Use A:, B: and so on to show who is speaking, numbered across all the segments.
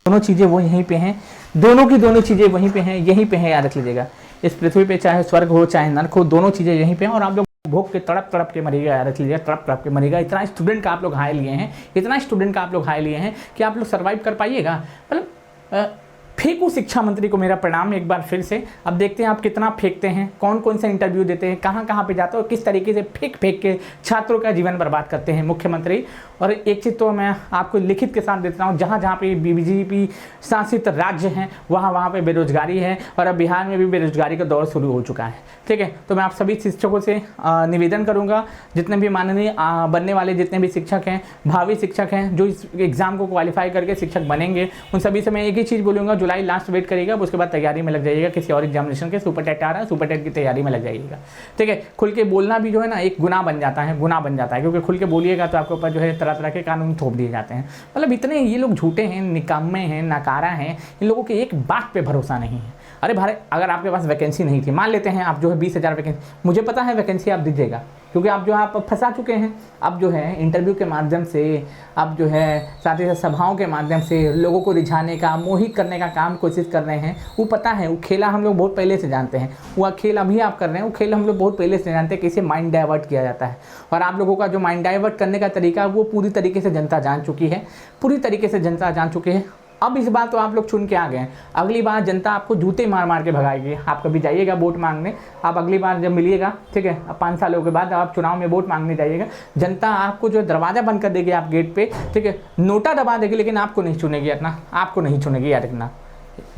A: दोनों चीज़ें वो यहीं पे हैं, दोनों की दोनों चीज़ें वहीं पे हैं, यहीं पे हैं, याद रख लीजिएगा। इस पृथ्वी पे चाहे स्वर्ग हो चाहे नर्क हो, दोनों चीज़ें यहीं पे हैं और आप लोग भूख के तड़प तड़प के मरिएगा, याद रख लीजिएगा, तड़प तड़प के मरिएगा। इतना स्टूडेंट का आप लोग हाई लिए हैं, इतना स्टूडेंट का आप लोग हाई लिए हैं कि आप लोग सर्वाइव कर पाइएगा। मतलब फेंकू शिक्षा मंत्री को मेरा प्रणाम एक बार फिर से। अब देखते हैं आप कितना फेंकते हैं, कौन कौन सा इंटरव्यू देते हैं, कहाँ कहाँ पे जाते हैं और किस तरीके से फेंक फेंक के छात्रों का जीवन बर्बाद करते हैं मुख्यमंत्री। और एक चीज़ तो मैं आपको लिखित के साथ देता हूँ, जहाँ जहाँ पे बीजेपी शासित राज्य हैं वहाँ वहाँ पे बेरोजगारी है और अब बिहार में भी बेरोजगारी का दौर शुरू हो चुका है। ठीक है, तो मैं आप सभी शिक्षकों से निवेदन करूँगा, जितने भी माननीय बनने वाले जितने भी शिक्षक हैं, भावी शिक्षक हैं, जो इस एग्ज़ाम को क्वालिफाई करके शिक्षक बनेंगे, उन सभी से मैं एक ही चीज़ बोलूँगा, जुलाई लास्ट वेट करिएगा, उसके बाद तैयारी में लग जाइएगा किसी और एग्जामिनेशन के। सुपर टेट आ रहा है, सुपर टेट की तैयारी में लग जाइएगा। ठीक है, खुल के बोलना भी जो है ना एक गुनाह बन जाता है, गुनाह बन जाता है, क्योंकि खुल के बोलिएगा तो आपके ऊपर जो है तरह तरह के कानून थोप दिए जाते हैं। मतलब इतने ये लोग झूठे हैं, निकम्मे हैं, नकारा हैं, इन लोगों के एक बात पे भरोसा नहीं है। अरे भाई, अगर आपके पास वैकेंसी नहीं थी, मान लेते हैं आप जो है 20,000 वैकेंसी, मुझे पता है वैकेंसी आप दीजिएगा, क्योंकि आप जो है आप फंसा चुके हैं। अब जो है इंटरव्यू के माध्यम से, अब जो है साथ ही साथ सभाओं के माध्यम से लोगों को रिझाने का, मोहित करने का काम कोशिश कर रहे हैं। वो पता है, वो खेला हम लोग बहुत पहले से जानते हैं। वो खेल अभी आप कर रहे हैं, वो खेल हम लोग बहुत पहले से जानते हैं कि इसे माइंड डाइवर्ट किया जाता है। और आप लोगों का जो माइंड डाइवर्ट करने का तरीका वो पूरी तरीके से जनता जान चुकी है, पूरी तरीके से जनता जान चुकी है। अब इस बार तो आप लोग चुन के आ गए हैं, अगली बार जनता आपको जूते मार मार के भगाएगी। आप कभी जाइएगा वोट मांगने, आप अगली बार जब मिलिएगा, ठीक है, अब 5 सालों के बाद आप चुनाव में वोट मांगने जाइएगा, जनता आपको जो दरवाज़ा बंद कर देगी आप गेट पे, ठीक है, नोटा दबा देगी, लेकिन आपको नहीं चुनेगी। अपना आपको नहीं चुनेगी, याद रखना।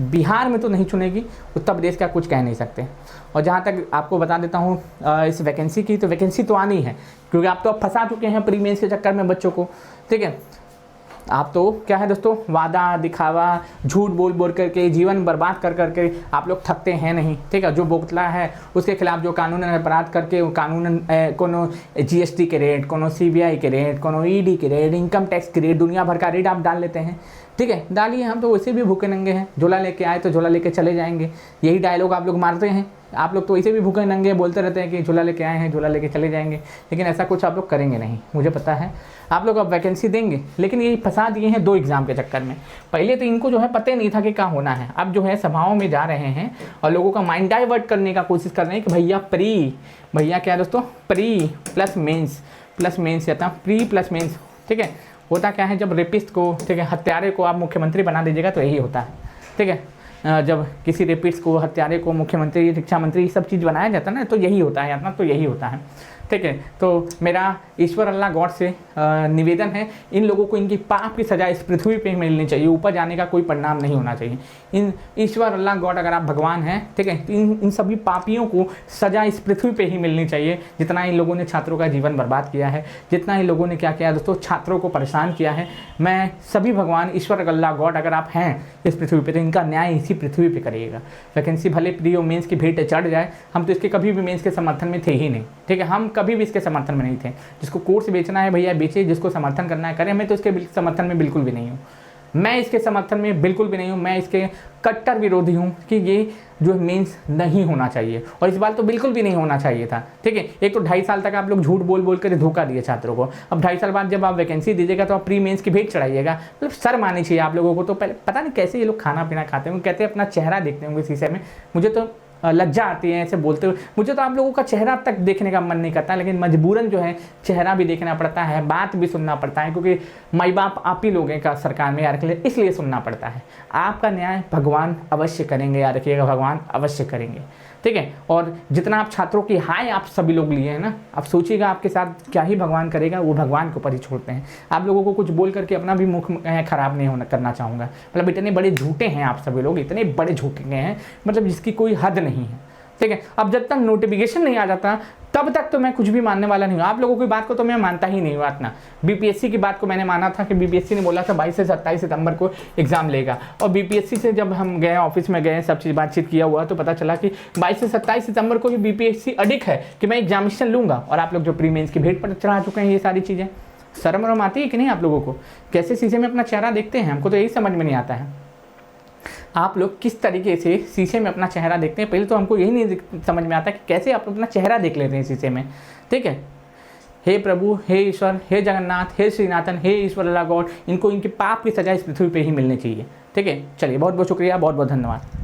A: बिहार में तो नहीं चुनेगी, उत्तर प्रदेश का कुछ कह नहीं सकते। और जहाँ तक आपको बता देता हूँ इस वैकेंसी की, तो वैकेंसी तो आनी है, क्योंकि आप तो अब फंसा चुके हैं प्री मेंस के चक्कर में बच्चों को। ठीक है, आप तो क्या है दोस्तों, वादा दिखावा, झूठ बोल बोल करके, जीवन बर्बाद कर करके आप लोग थकते हैं नहीं। ठीक है, जो बोतला है उसके खिलाफ जो कानून अपराध करके, कानून कोनो GST के रेट, कोनो CBI के रेट, कोनो ED के रेट, इनकम टैक्स के रेट, दुनिया भर का रेट आप डाल लेते हैं। ठीक है, डालिए, हम तो वैसे भी भूखे नंगे हैं, झोला लेके आए तो झोला लेके चले जाएंगे, यही डायलॉग आप लोग मारते हैं। आप लोग तो वैसे भी भूखे नंगे बोलते रहते हैं कि झोला लेके आए हैं, झोला लेके चले जाएंगे, लेकिन ऐसा कुछ आप लोग करेंगे नहीं, मुझे पता है। आप लोग अब वैकेंसी देंगे, लेकिन ये फंसा दिए हैं 2 एग्ज़ाम के चक्कर में। पहले तो इनको जो है पता ही नहीं था कि क्या होना है, अब जो है सभाओं में जा रहे हैं और लोगों का माइंड डाइवर्ट करने का कोशिश कर रहे हैं कि भैया क्या दोस्तों, प्री प्लस मेंस या प्री प्लस मेंस। ठीक है, होता क्या है, जब रेपिस्ट को, ठीक है, हत्यारे को आप मुख्यमंत्री बना दीजिएगा तो यही होता है। ठीक है, जब किसी रेपिस्ट को, हत्यारे को मुख्यमंत्री, शिक्षा मंत्री, ये सब चीज़ बनाया जाता है ना, तो यही होता है, अपना तो यही होता है। ठीक है, तो मेरा ईश्वर अल्लाह गॉड से निवेदन है, इन लोगों को इनकी पाप की सज़ा इस पृथ्वी पे ही मिलनी चाहिए, ऊपर जाने का कोई परिणाम नहीं होना चाहिए। इन ईश्वर अल्लाह गॉड, अगर आप भगवान हैं, ठीक है, तो इन सभी पापियों को सज़ा इस पृथ्वी पे ही मिलनी चाहिए। जितना इन लोगों ने छात्रों का जीवन बर्बाद किया है, जितना इन लोगों ने क्या किया दोस्तों, छात्रों को परेशान किया है, मैं सभी भगवान ईश्वर अल्लाह गॉड अगर आप हैं इस पृथ्वी पर, तो इनका न्याय इसी पृथ्वी पर करिएगा। वैकेंसी भले प्री और मेंस की भेंट चढ़ जाए, हम तो इसके कभी भी मेंस के समर्थन में थे ही नहीं। ठीक है, हम कभी भी इसके समर्थन में नहीं थे। जिसको कोर्स बेचना है भैया बेचे, जिसको समर्थन करना है करें, मैं तो इसके समर्थन में बिल्कुल भी नहीं हूँ। मैं इसके समर्थन में बिल्कुल भी नहीं हूँ, मैं इसके कट्टर विरोधी हूँ कि ये जो मेंस नहीं होना चाहिए, और इस बार तो बिल्कुल भी नहीं होना चाहिए था। ठीक है, एक तो 2.5 साल तक आप लोग झूठ बोल बोल कर धोखा दिए छात्रों को, अब 2.5 साल बाद जब आप वैकेंसी दीजिएगा तो आप प्री मेंस की भेंट चढ़ाइएगा। मतलब शर्म आनी चाहिए आप लोगों को। तो पहले पता नहीं कैसे ये लोग खाना पीना खाते होंगे, कहते हैं अपना चेहरा देखते होंगे शीशे में, मुझे तो लज्जा आती है ऐसे बोलते हुए। मुझे तो आप लोगों का चेहरा तक देखने का मन नहीं करता, लेकिन मजबूरन जो है चेहरा भी देखना पड़ता है, बात भी सुनना पड़ता है, क्योंकि माई बाप आप ही लोगों का सरकार में यार रख ले, इसलिए सुनना पड़ता है। आपका न्याय भगवान अवश्य करेंगे, याद रखिएगा, भगवान अवश्य करेंगे। ठीक है, और जितना आप छात्रों की हाय आप सभी लोग लिए हैं ना, आप सोचिएगा आपके साथ क्या ही भगवान करेगा, वो भगवान के ऊपर ही छोड़ते हैं। आप लोगों को कुछ बोल करके अपना भी मुख खराब नहीं होना करना चाहूँगा। मतलब इतने बड़े झूठे हैं आप सभी लोग, इतने बड़े झूठे हैं, मतलब जिसकी कोई हद नहीं है। ठीक है, अब जब तक नोटिफिकेशन नहीं आ जाता तब तक तो मैं कुछ भी मानने वाला नहीं हूँ। आप लोगों की बात को तो मैं मानता ही नहीं हूँ इतना। BPSC की बात को मैंने माना था कि BPSC ने बोला था 22 से 27 सितंबर को एग्जाम लेगा, और BPSC से जब हम गए, ऑफिस में गए, सब चीज़ बातचीत किया हुआ, तो पता चला कि 22 से 27 सितंबर को ही BPSC अडिग है कि मैं एग्जामिनेशन लूँगा, और आप लोग जो प्री मेंस की भेंट पर चढ़ा चुके हैं ये सारी चीज़ें। शर्म वरम आती है कि नहीं आप लोगों को? कैसे शीशे में अपना चेहरा देखते हैं, हमको तो यही समझ में नहीं आता है। आप लोग किस तरीके से शीशे में अपना चेहरा देखते हैं, पहले तो हमको यही नहीं समझ में आता कि कैसे आप अपना चेहरा देख लेते हैं शीशे में। ठीक है, हे प्रभु, हे ईश्वर, हे जगन्नाथ, हे श्रीनाथन, हे ईश्वर अल्लाह गॉड, इनको इनके पाप की सजा इस पृथ्वी पे ही मिलनी चाहिए। ठीक है, चलिए बहुत बहुत शुक्रिया, बहुत बहुत धन्यवाद।